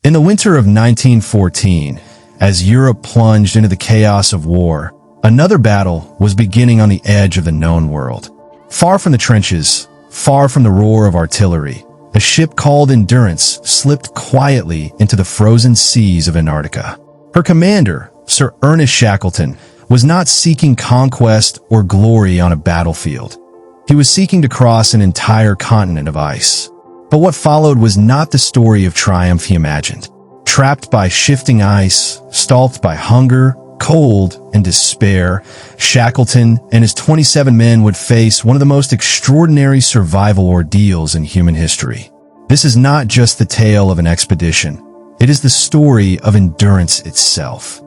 In the winter of 1914, as Europe plunged into the chaos of war, another battle was beginning on the edge of the known world. Far from the trenches, far from the roar of artillery, a ship called Endurance slipped quietly into the frozen seas of Antarctica. Her commander, Sir Ernest Shackleton, was not seeking conquest or glory on a battlefield. He was seeking to cross an entire continent of ice. But what followed was not the story of triumph he imagined. Trapped by shifting ice, stalked by hunger, cold, and despair, Shackleton and his 27 men would face one of the most extraordinary survival ordeals in human history. This is not just the tale of an expedition. It is the story of endurance itself.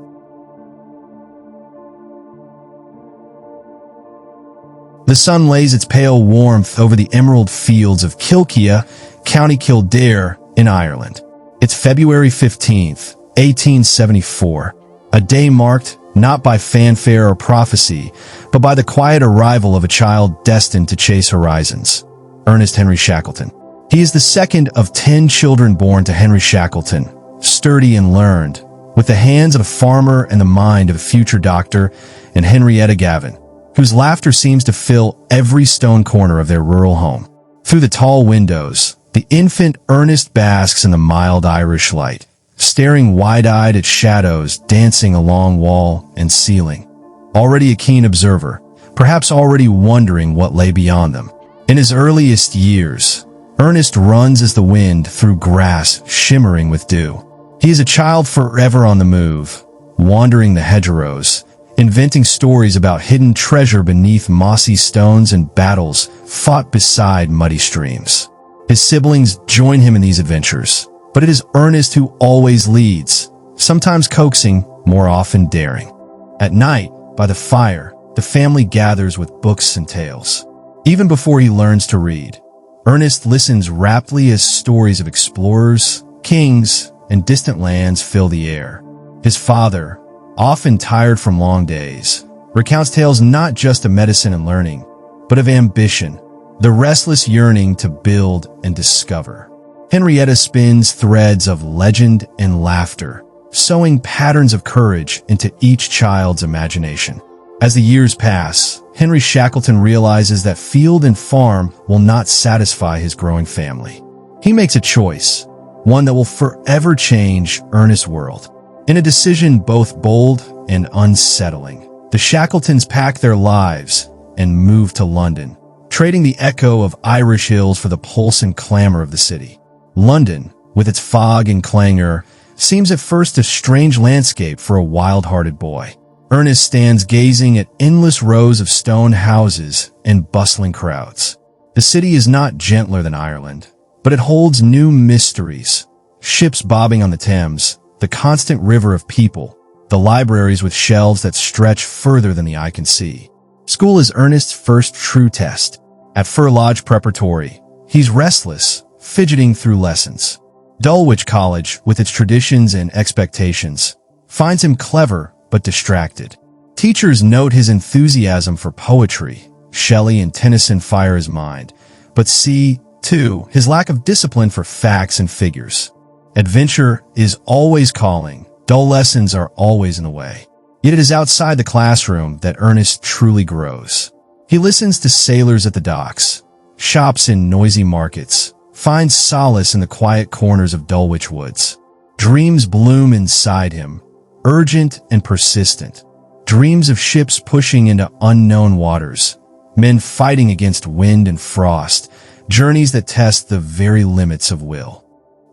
The sun lays its pale warmth over the emerald fields of Kilkea, County Kildare, in Ireland. It's February 15th, 1874, a day marked not by fanfare or prophecy, but by the quiet arrival of a child destined to chase horizons, Ernest Henry Shackleton. He is the second of 10 children born to Henry Shackleton, sturdy and learned, with the hands of a farmer and the mind of a future doctor, and Henrietta Gavin, whose laughter seems to fill every stone corner of their rural home. Through the tall windows, the infant Ernest basks in the mild Irish light, staring wide-eyed at shadows dancing along wall and ceiling. Already a keen observer, perhaps already wondering what lay beyond them. In his earliest years, Ernest runs as the wind through grass shimmering with dew. He is a child forever on the move, wandering the hedgerows, inventing stories about hidden treasure beneath mossy stones and battles fought beside muddy streams. His siblings join him in these adventures, but it is Ernest who always leads, sometimes coaxing, more often daring. At night, by the fire, the family gathers with books and tales. Even before he learns to read, Ernest listens raptly as stories of explorers, kings, and distant lands fill the air. His father, often tired from long days, recounts tales not just of medicine and learning, but of ambition, the restless yearning to build and discover. Henrietta spins threads of legend and laughter, sewing patterns of courage into each child's imagination. As the years pass, Henry Shackleton realizes that field and farm will not satisfy his growing family. He makes a choice, one that will forever change Ernest's world. In a decision both bold and unsettling, the Shackletons pack their lives and move to London, trading the echo of Irish hills for the pulse and clamor of the city. London, with its fog and clangor, seems at first a strange landscape for a wild-hearted boy. Ernest stands gazing at endless rows of stone houses and bustling crowds. The city is not gentler than Ireland, but it holds new mysteries. Ships bobbing on the Thames, the constant river of people, the libraries with shelves that stretch further than the eye can see. School is Ernest's first true test. At Fir Lodge Preparatory, he's restless, fidgeting through lessons. Dulwich College, with its traditions and expectations, finds him clever but distracted. Teachers note his enthusiasm for poetry. Shelley and Tennyson fire his mind, but see, too, his lack of discipline for facts and figures. Adventure is always calling. Dull lessons are always in the way. Yet it is outside the classroom that Ernest truly grows. He listens to sailors at the docks, shops in noisy markets, finds solace in the quiet corners of Dulwich Woods. Dreams bloom inside him, urgent and persistent. Dreams of ships pushing into unknown waters, men fighting against wind and frost, journeys that test the very limits of will.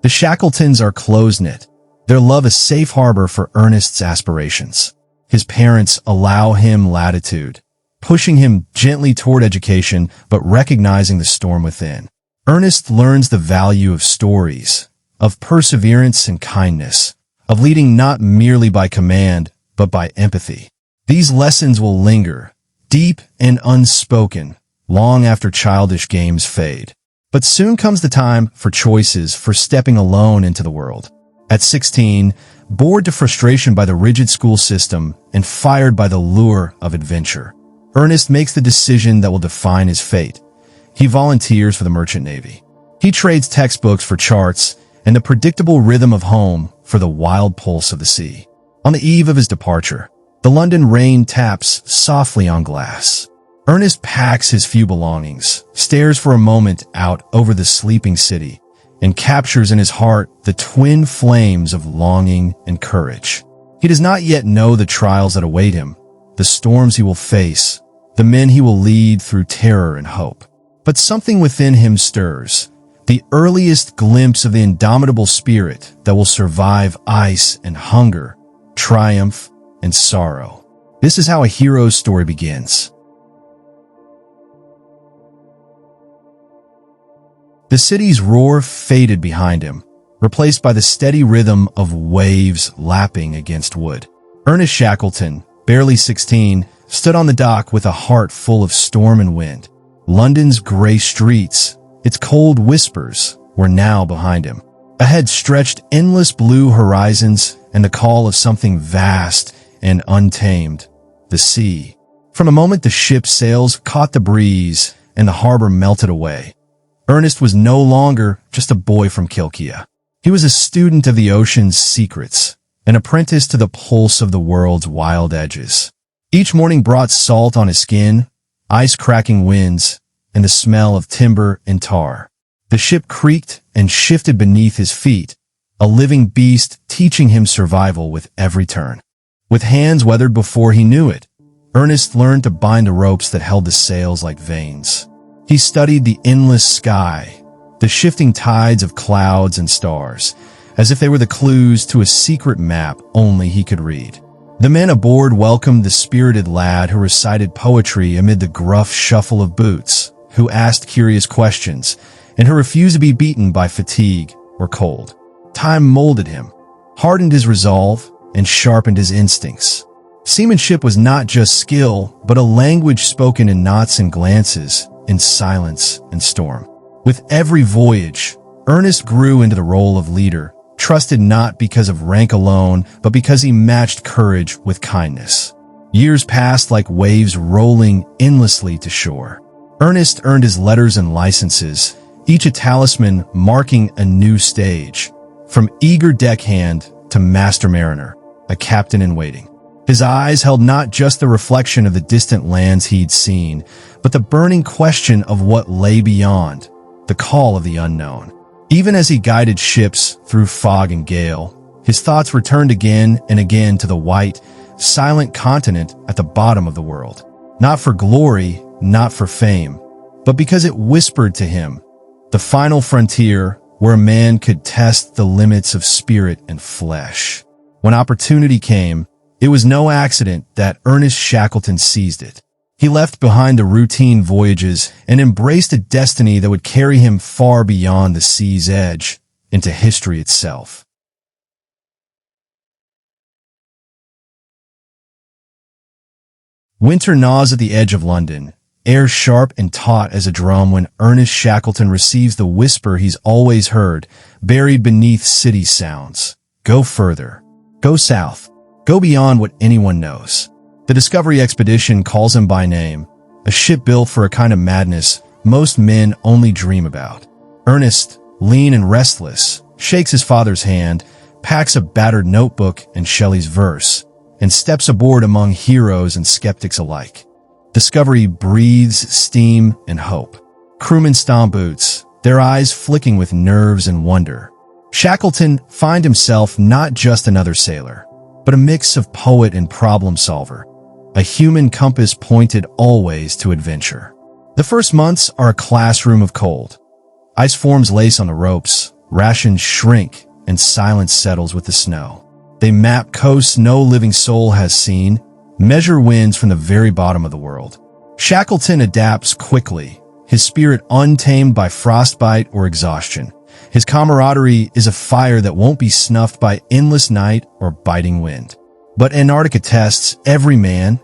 The Shackletons are close-knit, their love a safe harbor for Ernest's aspirations. His parents allow him latitude, pushing him gently toward education but recognizing the storm within. Ernest learns the value of stories, of perseverance and kindness, of leading not merely by command but by empathy. These lessons will linger, deep and unspoken, long after childish games fade. But soon comes the time for choices, for stepping alone into the world. At 16, bored to frustration by the rigid school system and fired by the lure of adventure, Ernest makes the decision that will define his fate. He volunteers for the Merchant Navy. He trades textbooks for charts and the predictable rhythm of home for the wild pulse of the sea. On the eve of his departure, the London rain taps softly on glass. Ernest packs his few belongings, stares for a moment out over the sleeping city, and captures in his heart the twin flames of longing and courage. He does not yet know the trials that await him, the storms he will face, the men he will lead through terror and hope. But something within him stirs, the earliest glimpse of the indomitable spirit that will survive ice and hunger, triumph and sorrow. This is how a hero's story begins. The city's roar faded behind him, replaced by the steady rhythm of waves lapping against wood. Ernest Shackleton, barely 16, stood on the dock with a heart full of storm and wind. London's gray streets, its cold whispers, were now behind him. Ahead stretched endless blue horizons and the call of something vast and untamed, the sea. From the moment the ship's sails caught the breeze and the harbor melted away, Ernest was no longer just a boy from Kilkea. He was a student of the ocean's secrets, an apprentice to the pulse of the world's wild edges. Each morning brought salt on his skin, ice-cracking winds, and the smell of timber and tar. The ship creaked and shifted beneath his feet, a living beast teaching him survival with every turn. With hands weathered before he knew it, Ernest learned to bind the ropes that held the sails like veins. He studied the endless sky, the shifting tides of clouds and stars, as if they were the clues to a secret map only he could read. The men aboard welcomed the spirited lad who recited poetry amid the gruff shuffle of boots, who asked curious questions, and who refused to be beaten by fatigue or cold. Time molded him, hardened his resolve, and sharpened his instincts. Seamanship was not just skill, but a language spoken in nods and glances, in silence and storm. With every voyage, Ernest grew into the role of leader, trusted not because of rank alone, but because he matched courage with kindness. Years passed like waves rolling endlessly to shore. Ernest earned his letters and licenses, each a talisman marking a new stage, from eager deckhand to master mariner, a captain in waiting. His eyes held not just the reflection of the distant lands he'd seen, but the burning question of what lay beyond, the call of the unknown. Even as he guided ships through fog and gale, his thoughts returned again and again to the white, silent continent at the bottom of the world. Not for glory, not for fame, but because it whispered to him, the final frontier where a man could test the limits of spirit and flesh. When opportunity came, it was no accident that Ernest Shackleton seized it. He left behind the routine voyages and embraced a destiny that would carry him far beyond the sea's edge, into history itself. Winter gnaws at the edge of London, air sharp and taut as a drum when Ernest Shackleton receives the whisper he's always heard, buried beneath city sounds. Go further. Go south. Go beyond what anyone knows. The Discovery Expedition calls him by name, a ship built for a kind of madness most men only dream about. Ernest, lean and restless, shakes his father's hand, packs a battered notebook and Shelley's verse, and steps aboard among heroes and skeptics alike. Discovery breathes steam and hope. Crewmen stomp boots, their eyes flicking with nerves and wonder. Shackleton finds himself not just another sailor, but a mix of poet and problem solver, a human compass pointed always to adventure. The first months are a classroom of cold. Ice forms lace on the ropes, rations shrink, and silence settles with the snow. They map coasts no living soul has seen, measure winds from the very bottom of the world. Shackleton adapts quickly, his spirit untamed by frostbite or exhaustion. His camaraderie is a fire that won't be snuffed by endless night or biting wind. But Antarctica tests every man,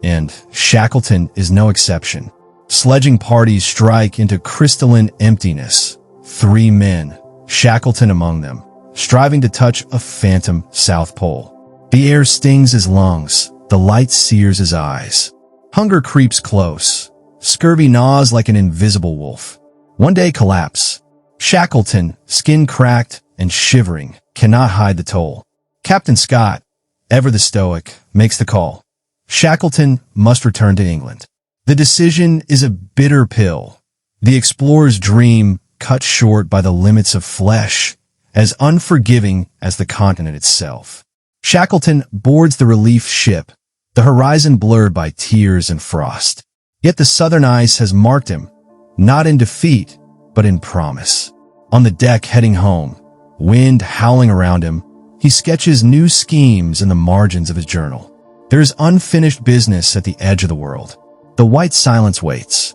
and Shackleton is no exception. Sledging parties strike into crystalline emptiness. 3 men, Shackleton among them, striving to touch a phantom South Pole. The air stings his lungs, the light sears his eyes. Hunger creeps close. Scurvy gnaws like an invisible wolf. One day collapse. Shackleton, skin cracked and shivering, cannot hide the toll. Captain Scott, ever the stoic, makes the call. Shackleton must return to England. The decision is a bitter pill. The explorer's dream cut short by the limits of flesh, as unforgiving as the continent itself. Shackleton boards the relief ship, the horizon blurred by tears and frost. Yet the southern ice has marked him, not in defeat, but in promise. On the deck heading home, wind howling around him, he sketches new schemes in the margins of his journal. There is unfinished business at the edge of the world. The white silence waits.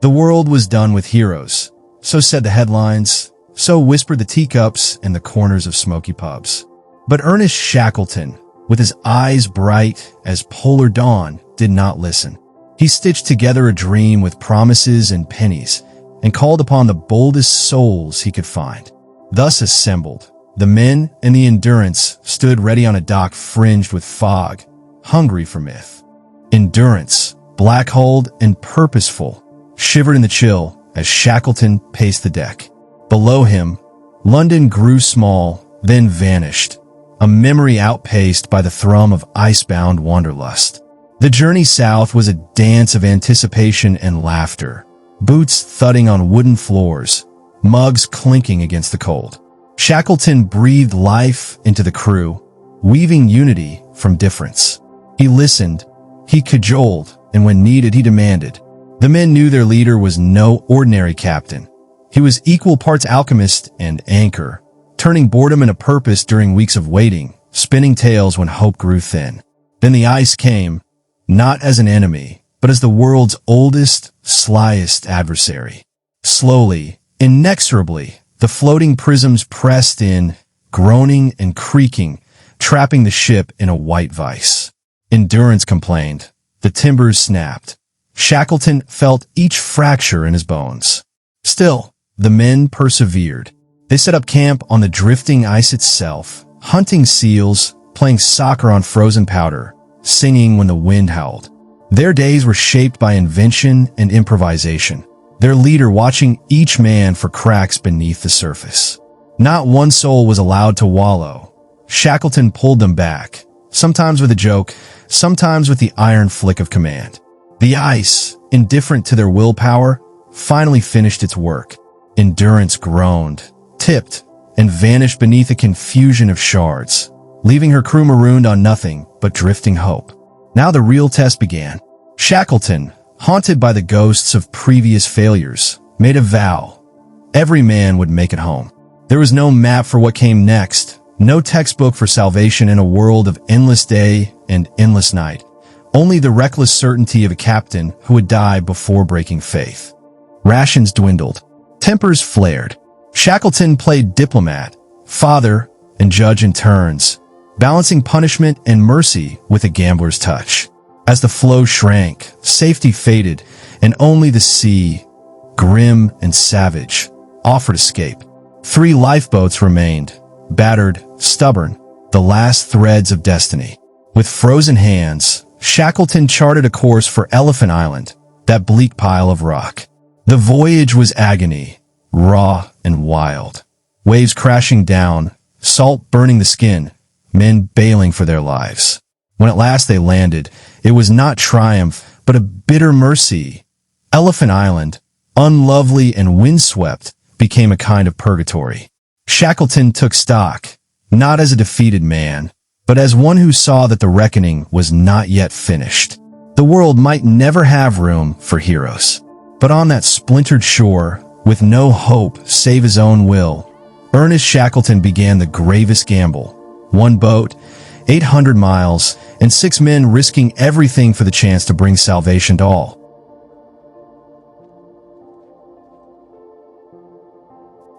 The world was done with heroes. So said the headlines. So whispered the teacups in the corners of smoky pubs. But Ernest Shackleton, with his eyes bright as polar dawn, did not listen. He stitched together a dream with promises and pennies and called upon the boldest souls he could find. Thus assembled, the men in the Endurance stood ready on a dock fringed with fog, hungry for myth. Endurance, black-hulled and purposeful, shivered in the chill as Shackleton paced the deck. Below him, London grew small, then vanished, a memory outpaced by the thrum of icebound wanderlust. The journey south was a dance of anticipation and laughter, boots thudding on wooden floors, mugs clinking against the cold. Shackleton breathed life into the crew, weaving unity from difference. He listened, he cajoled, and when needed, he demanded. The men knew their leader was no ordinary captain. He was equal parts alchemist and anchor, turning boredom into purpose during weeks of waiting, spinning tales when hope grew thin. Then the ice came, not as an enemy, but as the world's oldest, slyest adversary. Slowly, inexorably, the floating prisms pressed in, groaning and creaking, trapping the ship in a white vice. Endurance complained. The timbers snapped. Shackleton felt each fracture in his bones. Still, the men persevered. They set up camp on the drifting ice itself, hunting seals, playing soccer on frozen powder, singing when the wind howled. Their days were shaped by invention and improvisation, their leader watching each man for cracks beneath the surface. Not one soul was allowed to wallow. Shackleton pulled them back, sometimes with a joke, sometimes with the iron flick of command. The ice, indifferent to their willpower, finally finished its work. Endurance groaned, tipped, and vanished beneath a confusion of shards, leaving her crew marooned on nothing but drifting hope. Now the real test began. Shackleton, haunted by the ghosts of previous failures, made a vow. Every man would make it home. There was no map for what came next, no textbook for salvation in a world of endless day and endless night. Only the reckless certainty of a captain who would die before breaking faith. Rations dwindled. Tempers flared. Shackleton played diplomat, father, and judge in turns, balancing punishment and mercy with a gambler's touch. As the flow shrank, safety faded, and only the sea, grim and savage, offered escape. 3 lifeboats remained, battered, stubborn, the last threads of destiny. With frozen hands, Shackleton charted a course for Elephant Island, that bleak pile of rock. The voyage was agony, raw and wild. Waves crashing down, salt burning the skin, men bailing for their lives. When at last they landed, it was not triumph, but a bitter mercy. Elephant Island, unlovely and windswept, became a kind of purgatory. Shackleton took stock, not as a defeated man, but as one who saw that the reckoning was not yet finished. The world might never have room for heroes. But on that splintered shore, with no hope save his own will, Ernest Shackleton began the gravest gamble. 1 boat, 800 miles, and 6 men risking everything for the chance to bring salvation to all.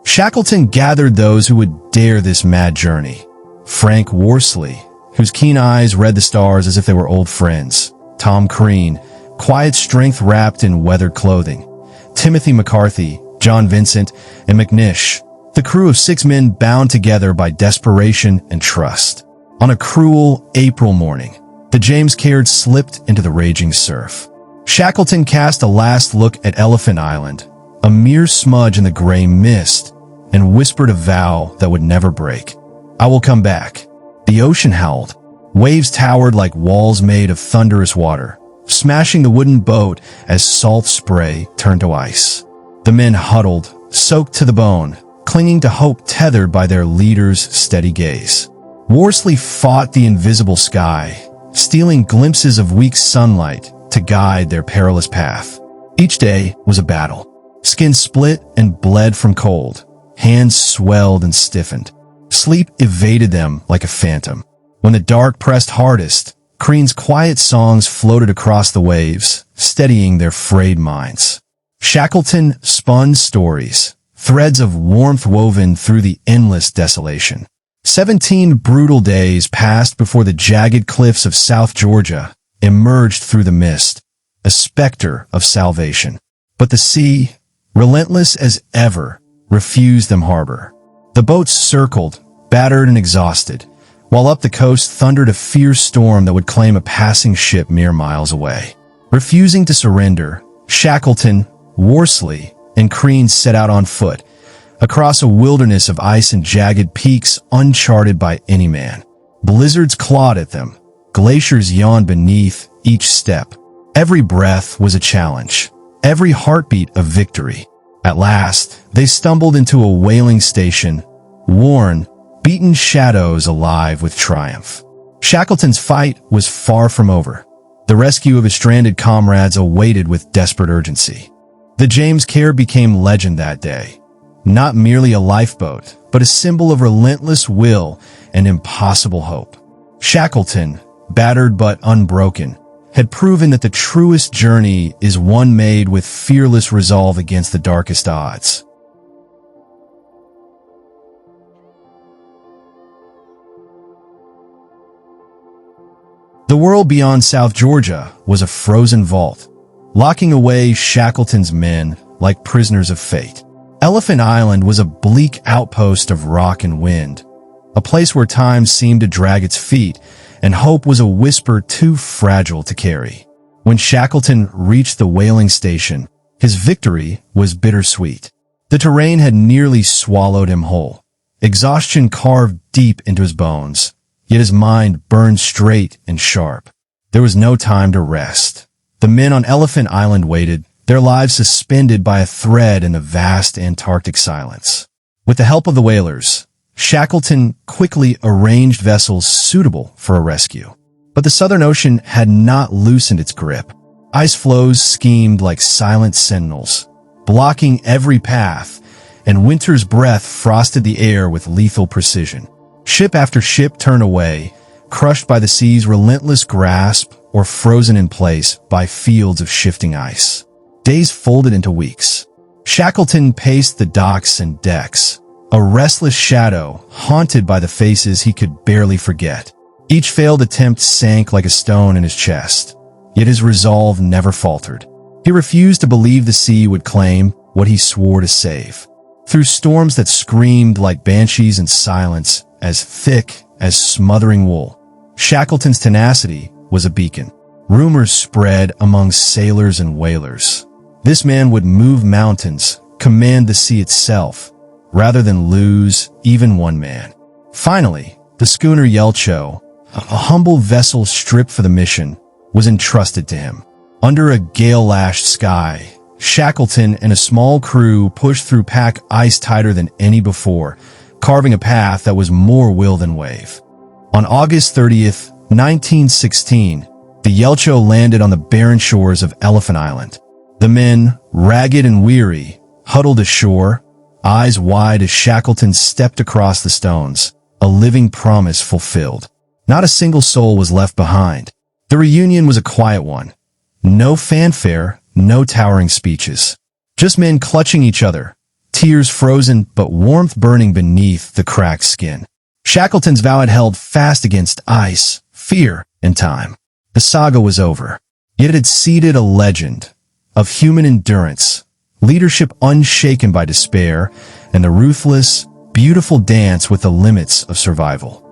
Shackleton gathered those who would dare this mad journey. Frank Worsley, whose keen eyes read the stars as if they were old friends. Tom Crean, quiet strength wrapped in weathered clothing. Timothy McCarthy, John Vincent, and McNish, the crew of 6 men bound together by desperation and trust. On a cruel April morning, the James Caird slipped into the raging surf. Shackleton cast a last look at Elephant Island, a mere smudge in the gray mist, and whispered a vow that would never break. "I will come back." The ocean howled. Waves towered like walls made of thunderous water, smashing the wooden boat as salt spray turned to ice. The men huddled, soaked to the bone, clinging to hope tethered by their leader's steady gaze. Worsley fought the invisible sky, stealing glimpses of weak sunlight to guide their perilous path. Each day was a battle. Skin split and bled from cold. Hands swelled and stiffened. Sleep evaded them like a phantom. When the dark pressed hardest, Crean's quiet songs floated across the waves, steadying their frayed minds. Shackleton spun stories, threads of warmth woven through the endless desolation. 17 brutal days passed before the jagged cliffs of South Georgia emerged through the mist, a specter of salvation. But the sea, relentless as ever, refused them harbor. The boats circled, battered and exhausted, while up the coast thundered a fierce storm that would claim a passing ship mere miles away. Refusing to surrender, Shackleton, Worsley, and Crean set out on foot, across a wilderness of ice and jagged peaks uncharted by any man. Blizzards clawed at them. Glaciers yawned beneath each step. Every breath was a challenge. Every heartbeat a victory. At last, they stumbled into a whaling station, worn, beaten shadows alive with triumph. Shackleton's fight was far from over. The rescue of his stranded comrades awaited with desperate urgency. The James Caird became legend that day. Not merely a lifeboat, but a symbol of relentless will and impossible hope. Shackleton, battered but unbroken, had proven that the truest journey is one made with fearless resolve against the darkest odds. The world beyond South Georgia was a frozen vault, locking away Shackleton's men like prisoners of fate. Elephant Island was a bleak outpost of rock and wind, a place where time seemed to drag its feet, and hope was a whisper too fragile to carry. When Shackleton reached the whaling station, his victory was bittersweet. The terrain had nearly swallowed him whole. Exhaustion carved deep into his bones, yet his mind burned straight and sharp. There was no time to rest. The men on Elephant Island waited, their lives suspended by a thread in the vast Antarctic silence. With the help of the whalers, Shackleton quickly arranged vessels suitable for a rescue. But the Southern Ocean had not loosened its grip. Ice floes schemed like silent sentinels, blocking every path, and winter's breath frosted the air with lethal precision. Ship after ship turned away, crushed by the sea's relentless grasp or frozen in place by fields of shifting ice. Days folded into weeks. Shackleton paced the docks and decks, a restless shadow haunted by the faces he could barely forget. Each failed attempt sank like a stone in his chest, yet his resolve never faltered. He refused to believe the sea would claim what he swore to save. Through storms that screamed like banshees and silence as thick as smothering wool, Shackleton's tenacity was a beacon. Rumors spread among sailors and whalers. This man would move mountains, command the sea itself, rather than lose even one man. Finally, the schooner Yelcho, a humble vessel stripped for the mission, was entrusted to him. Under a gale-lashed sky, Shackleton and a small crew pushed through pack ice tighter than any before, carving a path that was more will than wave. On August 30th, 1916, the Yelcho landed on the barren shores of Elephant Island. The men, ragged and weary, huddled ashore, eyes wide as Shackleton stepped across the stones, a living promise fulfilled. Not a single soul was left behind. The reunion was a quiet one. No fanfare, no towering speeches. Just men clutching each other, tears frozen but warmth burning beneath the cracked skin. Shackleton's vow had held fast against ice, fear, and time. The saga was over, yet it had seeded a legend of human endurance, leadership unshaken by despair, and the ruthless, beautiful dance with the limits of survival.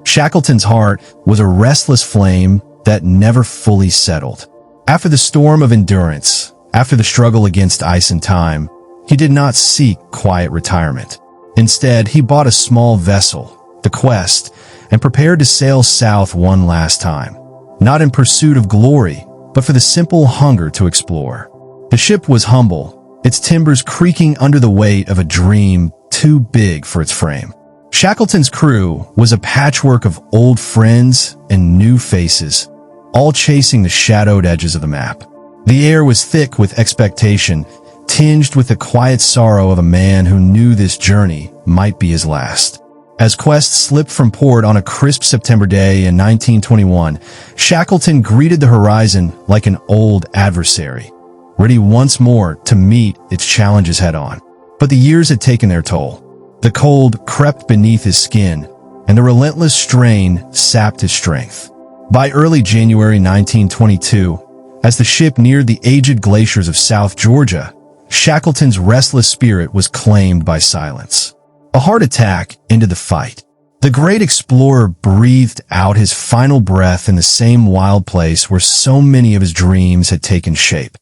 Shackleton's heart was a restless flame that never fully settled. After the storm of endurance, after the struggle against ice and time, he did not seek quiet retirement. Instead, he bought a small vessel, the Quest, and prepared to sail south one last time, not in pursuit of glory, but for the simple hunger to explore. The ship was humble, its timbers creaking under the weight of a dream too big for its frame. Shackleton's crew was a patchwork of old friends and new faces, all chasing the shadowed edges of the map. The air was thick with expectation, tinged with the quiet sorrow of a man who knew this journey might be his last. As Quest slipped from port on a crisp September day in 1921, Shackleton greeted the horizon like an old adversary, ready once more to meet its challenges head-on. But the years had taken their toll. The cold crept beneath his skin, and the relentless strain sapped his strength. By early January 1922, as the ship neared the aged glaciers of South Georgia, Shackleton's restless spirit was claimed by silence. A heart attack ended the fight. The great explorer breathed out his final breath in the same wild place where so many of his dreams had taken shape.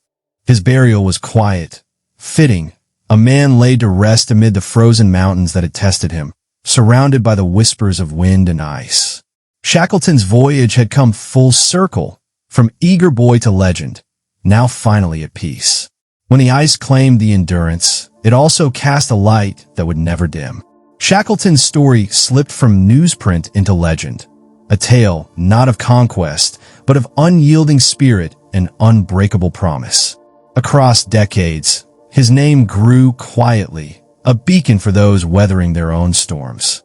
His burial was quiet, fitting. A man laid to rest amid the frozen mountains that had tested him, surrounded by the whispers of wind and ice. Shackleton's voyage had come full circle, from eager boy to legend, now finally at peace. When the ice claimed the Endurance, it also cast a light that would never dim. Shackleton's story slipped from newsprint into legend, a tale not of conquest, but of unyielding spirit and unbreakable promise. Across decades, his name grew quietly, a beacon for those weathering their own storms.